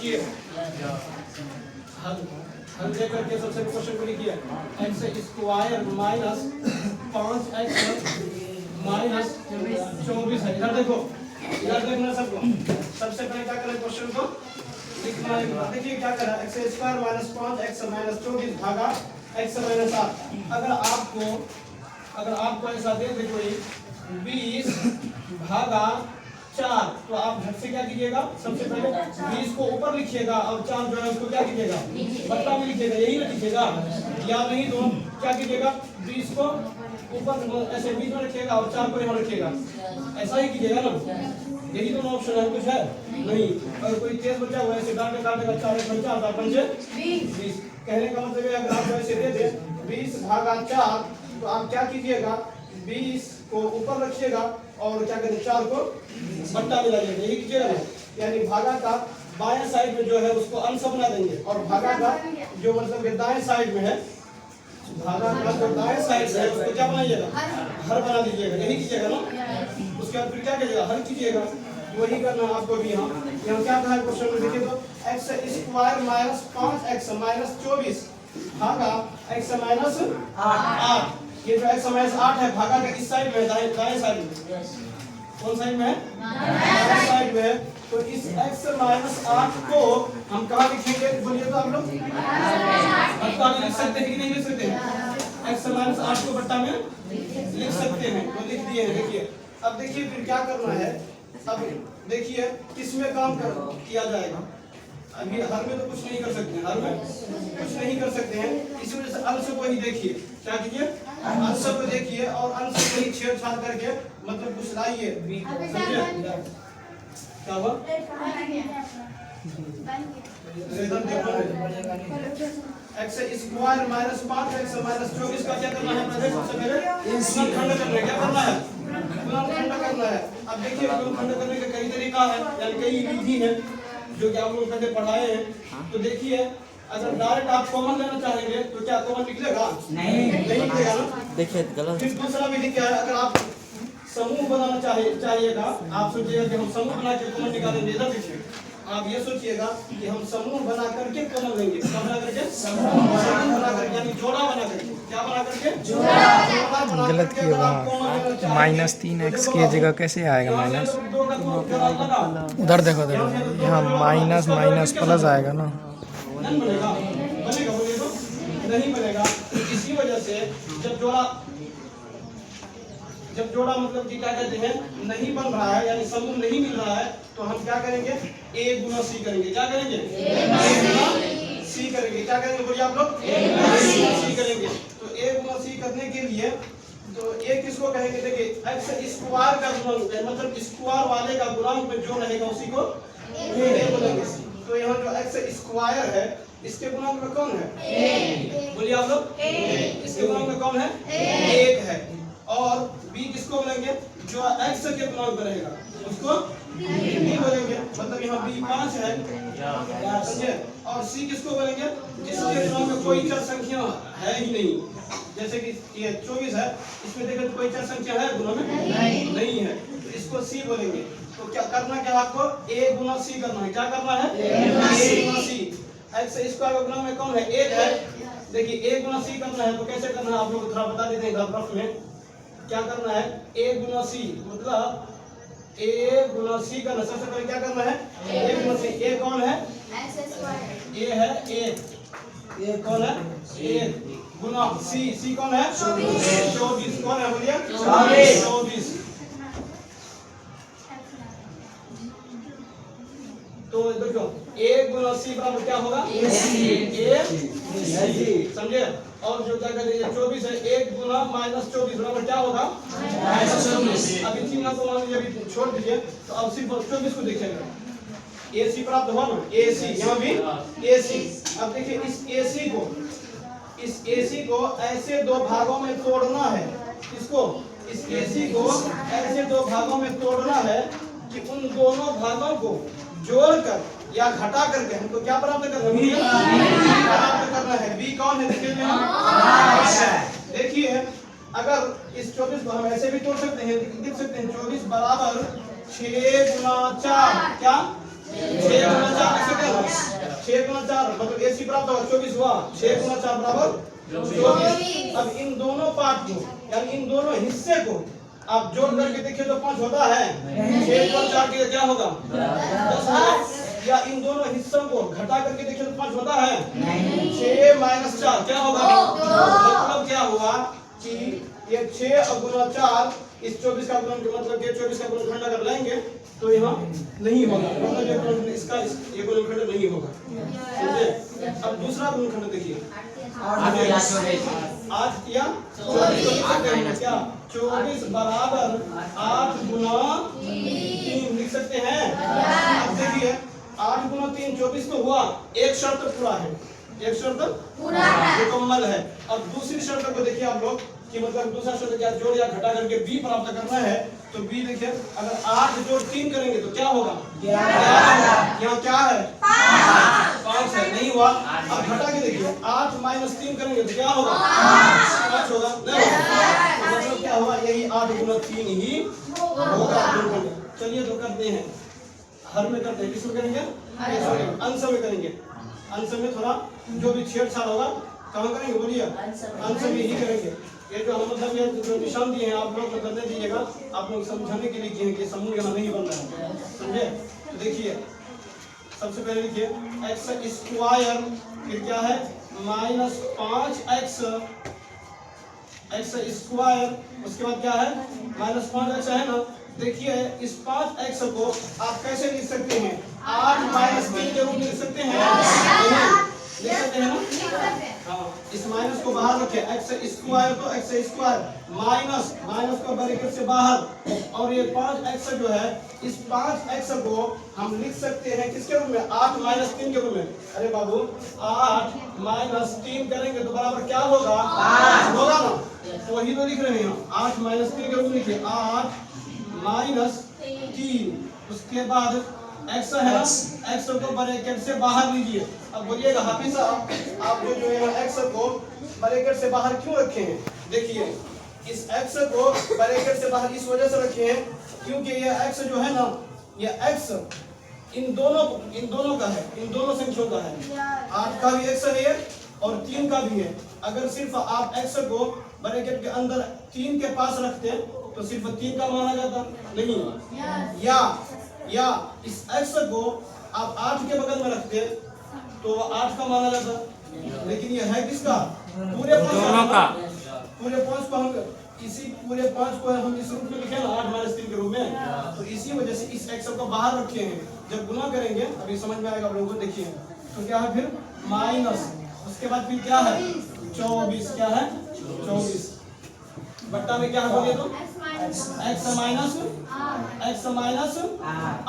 लिखिए हल दे करके सबसे क्वेश्चन को लिखिए x square minus 5x minus 24 है। इधर देखो, इधर देखना सबको। सबसे पहले क्या करना है, क्वेश्चन को लिखना है। देखिए क्या करा, x square minus 5x minus 24 भागा x माइनस 8। अगर आपको ऐसा दे दे कोई 20 भागा 4, तो आप झट से क्या कीजिएगा, सबसे पहले 20 को ऊपर लिखिएगा और 4 जो है उसको क्या कीजिएगा, बट्टा में लिखिएगा, यही ना लिखिएगा। या नहीं तो क्या कीजिएगा, 20 को ऊपर ऐसे बीच में रखिएगा और 4 को यहाँ रखिएगा, ऐसा ही कीजिएगा ना। यही तो ऑप्शन है, कुछ है नहीं। अगर कोई तेज बच्चा हुआ ऐसे डाल काटेगा 4 1 4 4 5 20। कहने का मतलब है अगर आप ऐसे दे दे 20 भागा 4, तो आप क्या कीजिएगा, 20 को ऊपर रखिएगा और क्या करें, 4 को बट्टा में लगाइएगा, यही कीजिएगा। यानी भागा का बाएं साइड में जो है उसको अंश बना देंगे और भागा का जो मतलब दाएं साइड में है, भागा का जो दाएं साइड है उसको क्या बनाइएगा, हर बना दीजिएगा, यही कीजिएगा ना। उसके बाद फिर क्या कीजिएगा, हल कीजिएगा, वही करना आपको भी। यहाँ क्या कहा है क्वेश्चन में, देखिए तो x square minus 5x minus 24 भागा x माइनस 8। ये जो x माइनस 8 है भागा का इस साइड में, दाएं साइड में, कौन साइड में है, दाएं साइड में है। तो इस x माइनस 8 को हम कहाँ लिखेंगे, बोलिए तो आप लोग, बट्टा में लिख सकते हैं कि नहीं लिख सकते हैं, x माइनस 8 को बट्टा में लिख सकते हैं, तो लिख दिए हैं। देखिए अब देखिए फिर क्या करना है, अब देखिए किसमें काम किया जाएगा। अभी हर में तो कुछ नहीं कर सकते हैं, हर में कुछ नहीं कर सकते हैं, इस वजह से अंश को ही देखिए, क्या कीजिए, अंश को देखिए और अंश को ही छेड़छाड़ करके मतलब कुछ लाइए, समझे क्या हुआ। X square minus 5x minus 24 का क्या करना है, सबसे पहले गुणनखंड करना है, क्या करना है, गुणनखंड करना है। अब देखिए गुणनखंड करने का कई तरीका है, यानी कई विधि है जो कि आप लोग पहले पढ़ाए हैं। तो देखिए अगर डायरेक्ट आप कॉमन लेना चाहेंगे तो क्या कॉमन निकलेगा, नहीं निकलेगा ना। देखिए गलत। फिर दूसरा विधि क्या है, अगर आप समूह बनाना चाहिएगा, आप सोचिएगा कि हम समूह बना के कॉमन निकालेंगे। इधर देखिए आप ये सोचिएगा कि हम समूह बना करके कॉमन लेंगे, क्या बना करके, समूह बना करके, यानी जोड़ा बना करके, क्या बना करके, जोड़ा। गलत किया वहाँ, माइनस 3x की जगह कैसे आएगा माइनस, उधर देखो देखो, यहाँ माइनस माइनस प्लस आएगा ना, बनेगा बोलिए तो नहीं बनेगा। इसी वजह से जब जोड़ा मतलब कि क्या कहते हैं, नहीं बन रहा है, यानी समूह नहीं मिल रहा है, तो हम क्या करेंगे, a गुना c करेंगे, क्या करेंगे, a गुना c करेंगे, क्या करेंगे बोलिए आप लोग, a गुना c करेंगे। तो a गुना c करने के लिए तो a किसको कहेंगे, देखिए x स्क्वायर का गुणन, मतलब स्क्वायर वाले का गुणांक में जो रहेगा उसी को a बोलेंगे। तो यहाँ जो x स्क्वायर है इसके गुणांक में कौन है, बोलिए आप लोग, इसके गुणांक में कौन है, 1 है। और b किसको बोलेंगे, जो x के गुणांक में रहेगा उसको b बोलेंगे, मतलब यहाँ b 5 है, समझे। और c किसको बोलेंगे, जिसके गुणांक में कोई चर संख्या है ही नहीं, जैसे कि ये 24 है, इसमें देखो कोई चर संख्या है गुणा में, नहीं है, तो इसको c बोलेंगे। तो क्या करना, क्या आपको a गुना c करना है, क्या करना है, a Guna c। x square का गुणांक में कौन है, 1 है। देखिए a गुना c करना है तो कैसे करना है, आप लोग थोड़ा बता देते हैं ग्राफ में। क्या करना है, a गुना c, मतलब a गुना c करना, सबसे पहले क्या करना है, a गुना c। a कौन है, a है 1, a कौन है 1 गुना c कौन है, 24 कौन है, बोलिए 24। तो देखो a गुना c बराबर क्या होगा, a समझे। और जो क्या कहते हैं 24 है, 1 गुना माइनस 24 बराबर क्या होगा, -24। अभी चिन्ह को मान लीजिए, अभी छोड़ दीजिए, तो अब सिर्फ 24 को देखेंगे, ac प्राप्त हुआ ना, ac यहाँ भी ac। अब देखिए इस ac को ऐसे दो भागों में तोड़ना है, इसको इस ac को ऐसे दो भागों में तोड़ना है कि उन दोनों भागों को जोड़कर या घटा करके हमको क्या प्राप्त करना है, b कौन है, देखिए अगर इस 24 को हम ऐसे भी तोड़ सकते हैं, लिख सकते हैं 24 बराबर 6 गुना 4, क्या 6 गुना 4 ऐसे क्या बराबर मतलब AC प्राप्त होगा 24 हुआ 6 गुना 4 बराबर 24। अब इन दोनों पार्ट को यानी इन दोनों हिस्से को आप जोड़ करके देखिए तो 5 होता है 6 और 4 के क्या होगा 10 होगा। या इन दोनों हिस्सों को घटा करके देखिए तो 5 होता है 6 माइनस 4 क्या होगा मतलब क्या हुआ कि ये 6 गुना 4 इस 24 का गुणन मतलब ये 24 का गुणनखंड अगर लेंगे तो यहाँ नहीं होगा मतलब ये गुणनखंड इसका ये गुणनखंड नहीं होगा समझे। अब दूसरा गुणनखंड देखिए 8 या 24 क्या 24 बराबर 8 गुना 3 लिख सकते हैं। अब देखिए 8 गुना 3 24 तो हुआ एक शर्त पूरा है एक शर्त पूरा है मुकम्मल है। अब दूसरी शर्त को देखिए आप लोग कि मतलब दूसरा शर्त क्या जोड़ या घटा करके b प्राप्त करना है तो b देखिए अगर 8 जोड़ 3 करेंगे तो क्या होगा 11 यहाँ क्या है 5 है नहीं हुआ। अब घटा के देखिए 8 माइनस 3 करेंगे तो क्या होगा 5 होगा नहीं मतलब क्या हुआ यही 8 गुना 3 ही होगा। चलिए तो करते हैं हर में करते हैं किसमें करेंगे अंश में करेंगे। अंश में थोड़ा जो भी छेड़छाड़ होगा कहाँ करेंगे बोलिए अंश में ही करेंगे। ये जो हम मतलब ये जो निशान दिए हैं आप लोग करने दीजिएगा आप लोग समझाने के लिए किए हैं कि समूह यहाँ नहीं बन रहा है समझे। तो देखिए सबसे पहले लिखिए एक्स स्क्वायर फिर क्या है माइनस 5x एक्स स्क्वायर उसके बाद क्या है माइनस 5x है ना। देखिए इस 5x को आप कैसे लिख सकते हैं 8 माइनस 3 के रूप में लिख सकते हैं लिख सकते हैं ना। हाँ इस माइनस को बाहर रखें एक्स स्क्वायर तो एक्स स्क्वायर माइनस माइनस को ब्रैकेट से बाहर और ये 5x जो है इस 5x को हम लिख सकते हैं किसके रूप में 8 माइनस 3 के रूप में। अरे बाबू 8 माइनस 3 करेंगे तो बराबर क्या होगा होगा ना तो वही तो लिख रहे हैं 8 माइनस 3 के रूप में लिखिए 8 माइनस 3 उसके बाद x है ना x को ब्रैकेट से बाहर लीजिए। अब बोलिएगा हाफिज साहब आप जो है x को ब्रैकेट से बाहर क्यों रखे हैं। देखिए इस x को ब्रैकेट से बाहर इस वजह से रखे हैं क्योंकि ये x जो है ना ये x इन दोनों का है इन दोनों संख्याओं का है 8 का भी x है और 3 का भी है। अगर सिर्फ आप x को ब्रैकेट के अंदर 3 के पास रखते तो सिर्फ 3 का माना जाता नहीं या इस x को आप 8 के बगल में रखते तो 8 का माना जाता लेकिन ये है किसका पूरे 5 का पूरे 5 को हम इसी पूरे 5 को हम इस रूप में लिखे ना 8 माइनस 3 के रूप में तो इसी वजह से इस x को बाहर रखे हैं। जब गुना करेंगे अभी समझ में आएगा आप लोगों को। देखिए तो क्या है फिर माइनस उसके बाद फिर क्या है 24 क्या है 24 बट्टा में क्या है बोलिए तो x माइनस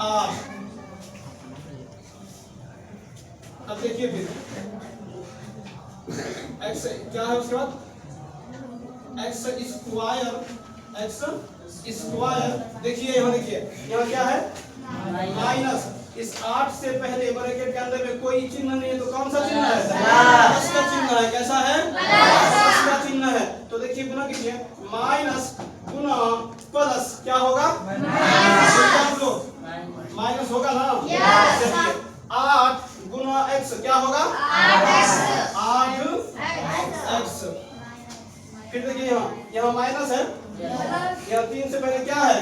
8। अब देखिए फिर x क्या है उसके बाद x स्क्वायर देखिए यहाँ देखिए यहाँ क्या है माइनस इस 8 से पहले ब्रैकेट के अंदर में कोई चिन्ह नहीं है तो कौन सा चिन्ह है प्लस का चिन्ह है। कैसा है प्लस का चिन्ह है। तो देखिए गुना कीजिए माइनस गुना प्लस क्या होगा माइनस होगा ना 8 गुना x क्या होगा 8x। फिर देखिए यहाँ माइनस है यहाँ 3 से पहले क्या है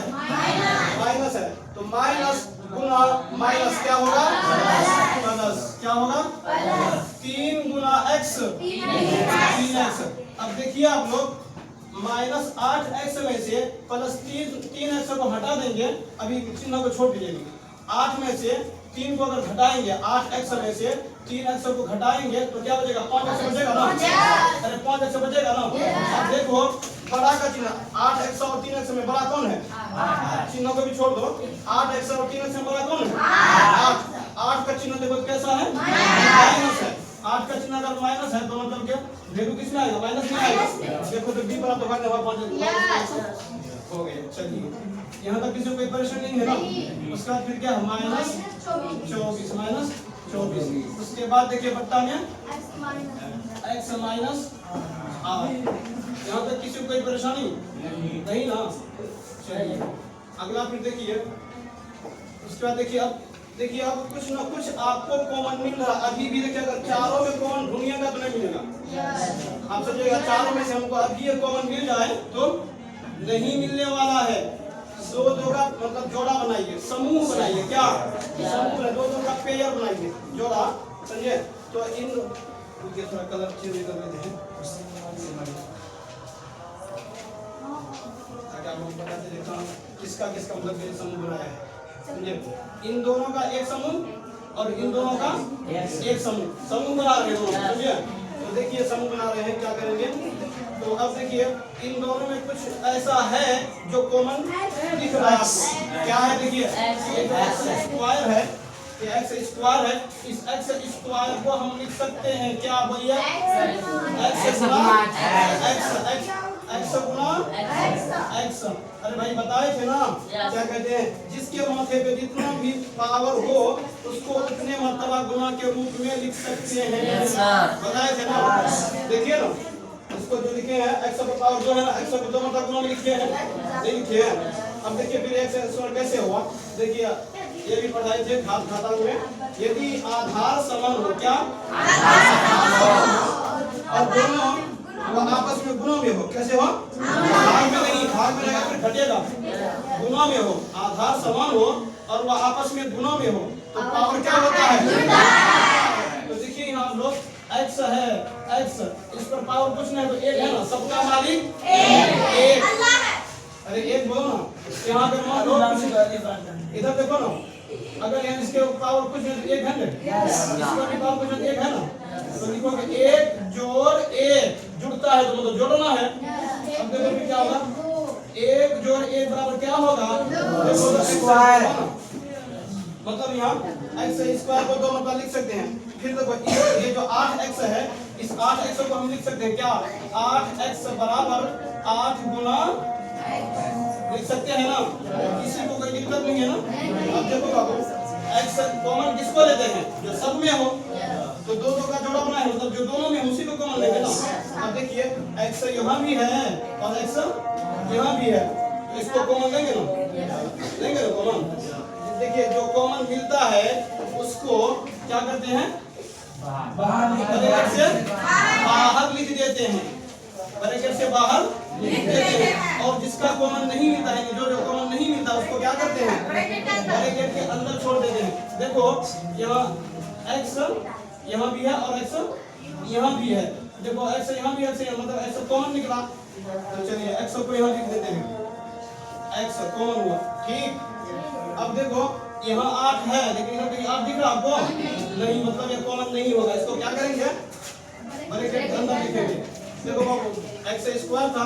माइनस है तो माइनस गुना माइनस क्या होगा प्लस क्या होगा 3 गुना x 3x। अब देखिए आप लोग माइनस 8x में से प्लस 3x को हटा देंगे अभी चिन्ह को छोड़ दीजिए 8 में से 3 को अगर घटाएंगे 8x में से 3x को घटाएंगे तो क्या बचेगा 5x बचेगा ना। अरे 5x बचेगा ना। अब देखो बड़ा का चिन्ह 8x और 3x में बड़ा कौन है चिन्ह को भी छोड़ दो 8x और 3x में बड़ा कौन है 8 का चिन्ह देखो कैसा है माइनस है 8 का चिन्ह अगर माइनस है तो मतलब क्या वैल्यू किसमें आएगा माइनस में आएगा। देखो तो b बराबर होगा 5 हो गए। चलिए यहाँ तक किसी को कोई परेशानी नहीं है ना। उसके बाद फिर क्या है माइनस 24 उसके बाद देखिए बट्टा में x माइनस 8। यहाँ तक किसी को कोई परेशानी नहीं ना। चलिए अगला फिर देखिए उसके बाद देखिए अब देखिए अब कुछ ना कुछ आपको कॉमन मिल रहा है। अभी भी देखिए अगर चारों में कॉमन ढूंढिएगा तो नहीं मिलेगा। आप सोचिएगा चारों में से हमको अभी ये कॉमन मिल जाए तो नहीं मिलने वाला है। दो दो का मतलब जोड़ा बनाइए, समूह बनाइए। क्या समूह है? दो दो का पेयर बनाइए, जोड़ा, समझे? तो इन थोड़ा कलर चेंज कर देते हैं ताकि आप लोग पता चले किसका किसका मतलब ये समूह बनाया है, समझे? इन दोनों का एक समूह और इन दोनों का एक समूह बना रहे हो, समझे? तो देखिए समूह बना रहे हैं, क्या करेंगे? तो अब देखिए इन दोनों में कुछ ऐसा है जो कॉमन दिख रहा है आपको। क्या है? देखिए एक्स स्क्वायर है, ये एक्स स्क्वायर है। इस एक्स स्क्वायर को हम लिख सकते हैं क्या भैया? एक्स गुना एक्स गुना एक्स। अरे भाई बताए थे ना, क्या कहते हैं? जिसके माथे पे जितना भी पावर हो उसको उतने मर्तबा गुना के रूप में लिख सकते हैं। बताए थे ना? देखिए ना, इसको जो लिखे हैं एक्स का पावर जो है ना, एक्स को दो मर्तबा गुना में लिखे हैं, ये लिखे हैं। अब देखिए फिर एक्स स्क्वायर कैसे हुआ? देखिए ये भी पढ़ाए थे खाता में, यदि आधार समान हो, क्या और दोनों वो आपस में गुणों में हो। कैसे हो? भाग में नहीं, भाग में रहेगा फिर घटेगा। गुणों में हो, आधार समान हो और वह आपस में गुणों में हो तो पावर क्या होता है? तो देखिए यहाँ हम लोग एक्स है, एक्स इस पर पावर कुछ नहीं तो एक है ना, सबका मालिक एक। अरे एक बोलो ना, यहाँ पे मान लो इधर देखो ना, अगर यहाँ इसके पावर कुछ नहीं तो एक है ना, इसका भी पावर कुछ नहीं एक है ना, तो लिखो कि एक जोड़ एक जुड़ता है तो मतलब जोड़ना है। अब देखो फिर क्या होगा? एक जोड़ एक बराबर क्या होगा? स्क्वायर। मतलब यहाँ एक्स स्क्वायर को दो मतलब लिख सकते हैं। फिर देखो ये जो 8x है, इस 8x को हम लिख सकते हैं क्या? 8x बराबर 8 गुना लिख सकते हैं ना, किसी को कोई दिक्कत नहीं है ना। अब देखो बाबू x कॉमन किसको लेते हैं? जो सब में हो, तो दो दो का जोड़ा बनाए मतलब जो दोनों में उसी को कॉमन लेंगे ना। अब देखिए x यहाँ भी है और x यहाँ भी है, तो इसको कॉमन लेंगे ना, लेंगे ना कॉमन। देखिए जो कॉमन मिलता है उसको क्या करते हैं? ब्रैकेट से बाहर लिख देते हैं, ब्रैकेट से बाहर लिख देते हैं। और जिसका कॉमन नहीं मिलता है, जो कॉमन नहीं मिलता उसको क्या करते हैं? ब्रैकेट के अंदर छोड़ देते हैं। देखो यहाँ x यहाँ भी है और x यहाँ भी है। देखो x यहाँ भी x मतलब x कॉमन निकला, तो चलिए x को यहाँ लिख देते हैं, x कॉमन हुआ, ठीक। अब देखो यहाँ 8 है लेकिन इधर कहीं 8 दिख रहा आपको? नहीं, मतलब ये कॉमन नहीं होगा। इसको क्या करेंगे? ब्रैकेट के अंदर लिखेंगे। देखो बाबू एक्स स्क्वायर था,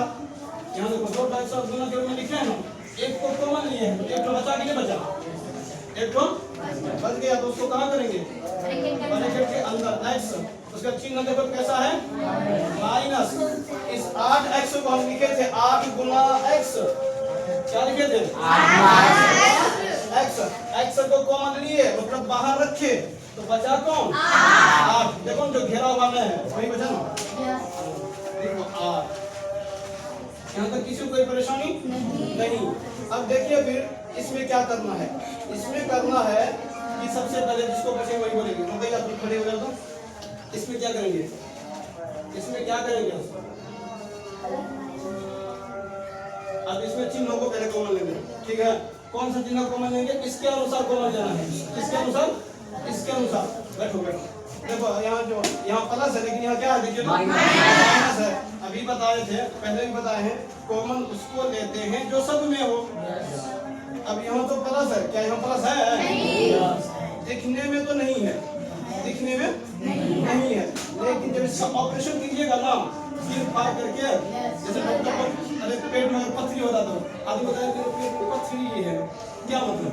यहाँ देखो दो एक्स गुना के रूप में लिखे हैं ना, एक को कॉमन लिए हैं, एक तो बचा कि नहीं बचा? एक तो बच गया, तो उसको कहाँ करेंगे? ब्रैकेट के अंदर एक्स, उसका चिन्ह देखो कैसा है? माइनस। इस 8x को हम लिखे थे 8 गुना x, क्या लिखे थे? x को कॉमन लिए मतलब बाहर रखे तो बचा कौन? 8। देखो जो घेरा हुआ में है वही बचा ना, देखो 8। यहाँ तक किसी को कोई परेशानी नहीं। अब देखिए फिर इसमें क्या करना है? इसमें करना है कि सबसे पहले जिसको बचे वही बोलेंगे। तो भैया तुम खड़े हो जाओ, तो इसमें क्या करेंगे? इसमें क्या करेंगे? अब इसमें चिन्हों को पहले कॉमन लेंगे, ठीक है? कौन सा चिन्ह कॉमन लेंगे? इसके अनुसार कॉमन लेना है, किसके अनुसार? इसके अनुसार। बैठो बैठो, देखो यहाँ जो यहाँ प्लस है लेकिन यहाँ क्या है? देखिए माइनस है। अभी बताए थे, पहले भी बताए हैं, कॉमन उसको लेते हैं जो सब में हो। अब यहाँ तो प्लस है, क्या यहाँ प्लस है? दिखने में तो नहीं है, दिखने में नहीं है, लेकिन जब इसका ऑपरेशन कीजिएगा ना सिर फाड़ करके, जैसे डॉक्टर को अरे पेट में पथरी हो जाता है, आदमी बताया कि पेट में पथरी है, क्या मतलब?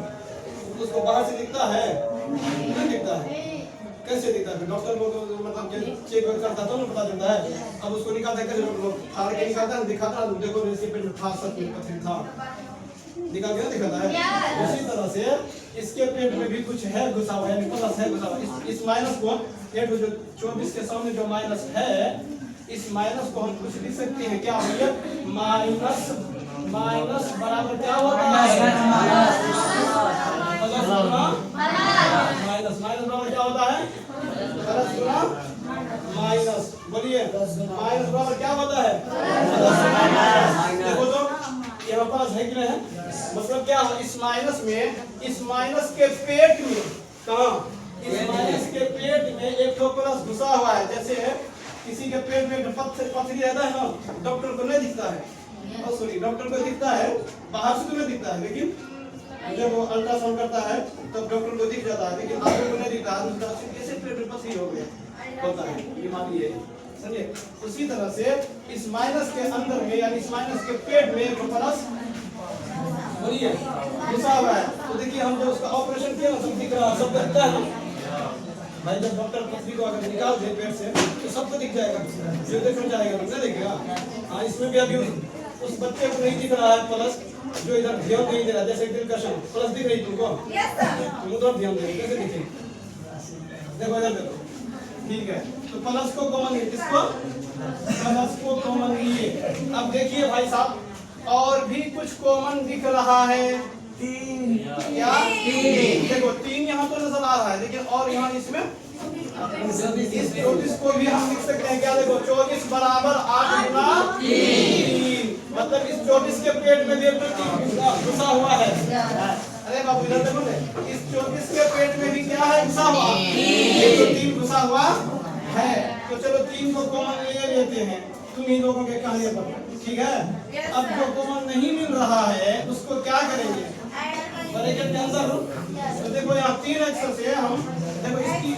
उसको बाहर से दिखता है? नहीं दिखता है। कैसे दिखता है? डॉक्टर को मतलब चेक करता तो ना पता चलता है। अब उसको निकालता है, कैसे फाड़ के निकालता है, दिखाता है, देखो इसके पेट में था, सच में पथरी था, निकाल के दिखाता है। उसी तरह से इसके पेट में भी कुछ है घुसा हुआ है, प्लस है घुसा हुआ। इस माइनस को जो 24 के सामने जो माइनस है, इस माइनस को हम कुछ लिख सकते हैं, क्या भैया? माइनस माइनस बराबर क्या होता है? माइनस माइनस बराबर क्या होता है? प्लस गुना माइनस। बोलिए माइनस बराबर क्या होता है? Plus minus. देखो तो यहाँ पास है कि नहीं है? मतलब क्या है इस माइनस में, इस माइनस के पेट में, कहाँ इस माइनस के पेट में एक तो प्लस घुसा हुआ है। जैसे किसी के पेट में पथरी रहता है ना, डॉक्टर को नहीं दिखता है, सॉरी डॉक्टर को दिखता है, बाहर से तो नहीं दिखता है, लेकिन जब वो अल्ट्रासाउंड करता है तब डॉक्टर को दिख जाता है, लेकिन आदमी को नहीं दिखता है। कैसे पेट में पथरी हो गया होता है, ये मानिए, समझे? उसी तरह से इस माइनस के अंदर में, यानी इस माइनस के पेट में एक प्लस बोलिए घुसा हुआ है। तो देखिए हम जो उसका ऑपरेशन किया ना, सब दिख रहा है, सब दिखता है ना भाई। जब डॉक्टर पथरी को अगर निकाल दे पेट से तो सबको दिख जाएगा, जो देखना चाहेगा नहीं देखेगा। हाँ, इसमें भी अभी उस बच्चे को नहीं दिख रहा है प्लस, जो इधर ध्यान नहीं दे रहा। जैसे दिलकश प्लस दिख रही तुमको, तुम उधर ध्यान दे, कैसे दिखे? देखो इधर देखो, ठीक है। तो प्लस को कॉमन लिए, किसको? प्लस को कॉमन लिए। अब देखिए भाई साहब, और भी कुछ कॉमन दिख रहा है। तीन, क्या? तीन। देखो 3 यहाँ तो नजर आ रहा है, लेकिन और यहाँ इसमें इस 24 को भी हम लिख सकते हैं। क्या देखो 24 बराबर 8 गुना 3, मतलब इस 24 के पेट में भी 3 घुसा हुआ है। अरे बाबू इधर देखो, इस 24 के पेट में भी क्या है घुसा हुआ? 3 घुसा हुआ है। तो चलो 3 को कॉमन ले लेते हैं तुम ही लोगों के कहने पर, ठीक है? अब जो कॉमन नहीं मिल रहा है उसको क्या करेंगे? ब्रैकेट के अंदर तो देखो यहाँ 3x से हम देखो इसकी,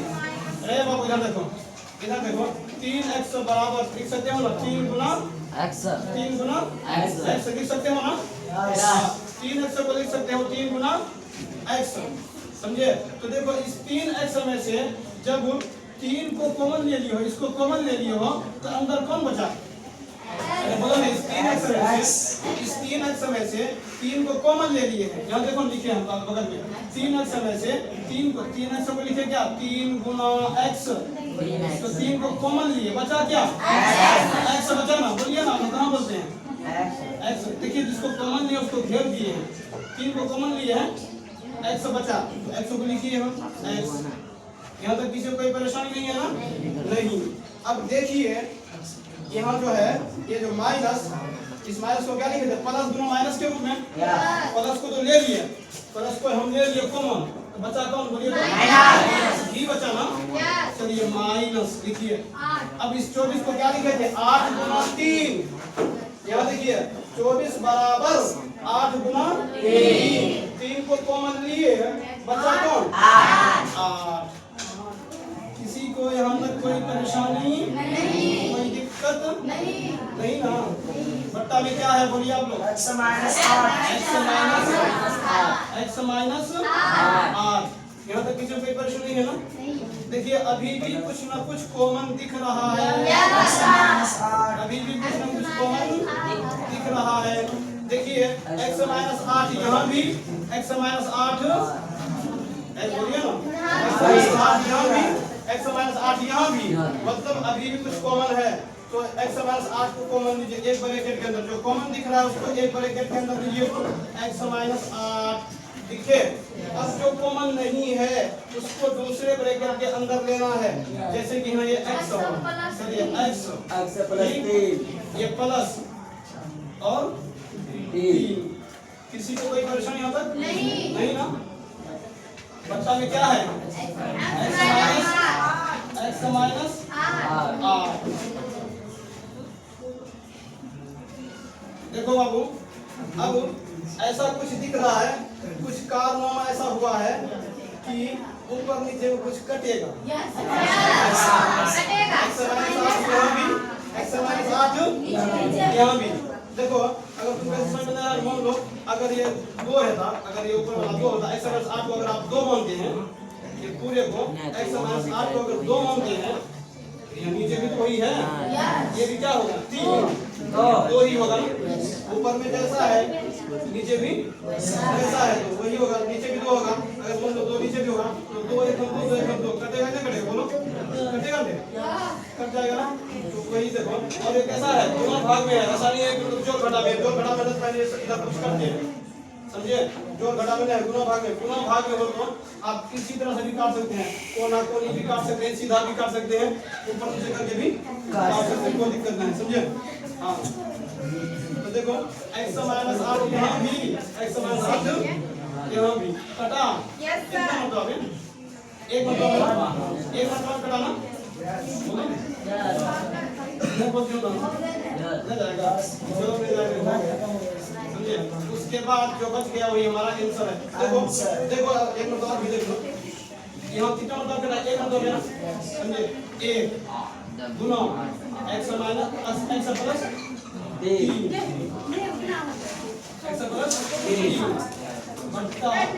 अरे बाबू इधर देखो, इधर देखो 3x बराबर लिख सकते हो ना, 3 गुना x, 3 गुना x लिख सकते हो ना। 3x को लिख सकते हो 3 गुना x, समझे? तो देखो इस 3x में से जब 3 को कॉमन ले लियो, इसको कॉमन ले लियो, तो अंदर कौन बचा? बोलो ना, इस 3x में से 3 को कॉमन ले लिए हैं। यहाँ देखो लिखे हम बगल में 3x में से 3x को लिखे क्या? 3 गुना x, तो 3 को कॉमन लिए, बचा क्या? x बचा ना, बोलिए ना, कहाँ बोलते हैं x? देखिए जिसको कॉमन लिए उसको घेर दिए हैं, 3 को कॉमन लिए हैं, x बचा, तो x को लिखिए हम x। यहाँ तक किसी को कोई परेशानी नहीं है ना? नहीं। अब देखिए यहाँ जो है ये जो माइनस, इस माइनस को क्या लिखे थे? प्लस गुना माइनस के रूप में। प्लस को तो ले लिए, प्लस को हम ले लिए कॉमन, तो बचा कौन? बोलिए तो ही बचा ना। चलिए माइनस लिखिए। अब इस 24 को क्या लिखे थे? 8 गुना 3। यहाँ देखिए 24 बराबर 8 गुना 3 को कॉमन लिए, बचा कौन? 8। किसी को यहाँ तक कोई परेशानी नहीं, कोई दिक्कत नहीं ना? बट्टा में क्या है बोलिए आप लोग? x minus 8। यहाँ तक किसी को कोई परेशानी है ना? देखिए अभी भी कुछ ना कुछ कॉमन दिख रहा है, अभी भी कुछ ना कुछ कॉमन दिख रहा है। देखिए x माइनस 8 यहाँ भी, x माइनस 8 बोलिए ना, x माइनस 8 यहाँ भी, x माइनस 8 यहाँ भी, मतलब अभी भी कुछ कॉमन है। तो x माइनस 8 को कॉमन लीजिए एक ब्रैकेट के अंदर, जो कॉमन दिख रहा है उसको एक ब्रैकेट के अंदर लीजिए, x माइनस 8 दिखे। अब जो कॉमन नहीं है उसको दूसरे ब्रैकेट के अंदर लेना है, जैसे कि यहाँ ये x होगा, चलिए x प्लस 3, ये प्लस और 3। किसी को कोई परेशानी यहाँ तक नहीं ना? बच्चा में क्या है? x minus 8। देखो बाबू, अब ऐसा कुछ दिख रहा है, कुछ कारनामा ऐसा हुआ है कि ऊपर नीचे कुछ कटेगा। x माइनस 8 यहाँ भी। देखो अगर तुम समझ में आ रहा, मान लो अगर ये 2 है था, अगर ये ऊपर वाला 2 होता, x माइनस 8 को अगर आप 2 मानते हैं, ये पूरे को x माइनस 8 को अगर 2 मानते हैं, ये नीचे भी तो वही है, ये भी क्या होगा? 3, 2 ही होगा ना। ऊपर में जैसा है नीचे भी वैसा है, तो वही होगा, नीचे भी 2 होगा। अगर मान लो 2 नीचे भी होगा तो 2 1 2 2 1 2 कटेगा नहीं कटेगा? बोलो कटेगा नहीं? कट जाएगा ना। तो वही देखो, और ये कैसा है? दोनों भाग में है, ऐसा नहीं है कि जोड़ घटा में, जोड़ घटा में तो पहले इधर कुछ करते हैं, समझे? जोड़ घटा में नहीं, गुणा भाग में हो तो आप किसी तरह से भी काट सकते हैं, कोना कोनी भी काट सकते हैं, सीधा भी काट सकते हैं, ऊपर नीचे करके भी काट सकते हैं, कोई दिक्कत नहीं, समझे? हाँ तो देखो x माइनस 8 यहाँ भी, x माइनस 8 यहाँ भी कटा। कितना मतलब है? एक मतलब कटा ना, नहीं बोल क्यों ना नहीं जाएगा, चलो मिल जाएगा, समझे? उसके बाद जो बच गया वही हमारा आंसर है। देखो देखो एक मतलब भी देख लो, यहाँ कितना मतलब कटा, एक मतलब है ना, समझे? एक गुना x minus x plus 3 x plus 3 बट्टा 1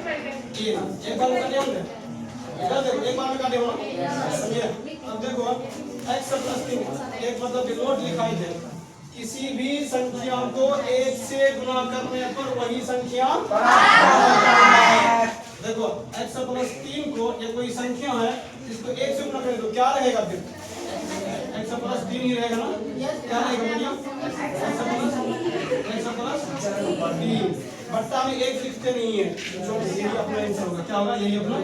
एक बार में काटे होंगे, इधर देखो एक बार में काटे हो, समझे? अब देखो x प्लस 3 एक मतलब कि नोट लिखाई है, किसी भी संख्या को 1 से गुणा करने पर वही संख्या, देखो x प्लस 3 को ये कोई संख्या है, इसको 1 से गुणा करें तो क्या रहेगा? फिर x प्लस 3 ही रहेगा ना, क्या रहेगा x प्लस 3 बट्टा में 1 लिखते नहीं है, जो यही अपना आंसर होगा, क्या होगा? यही अपना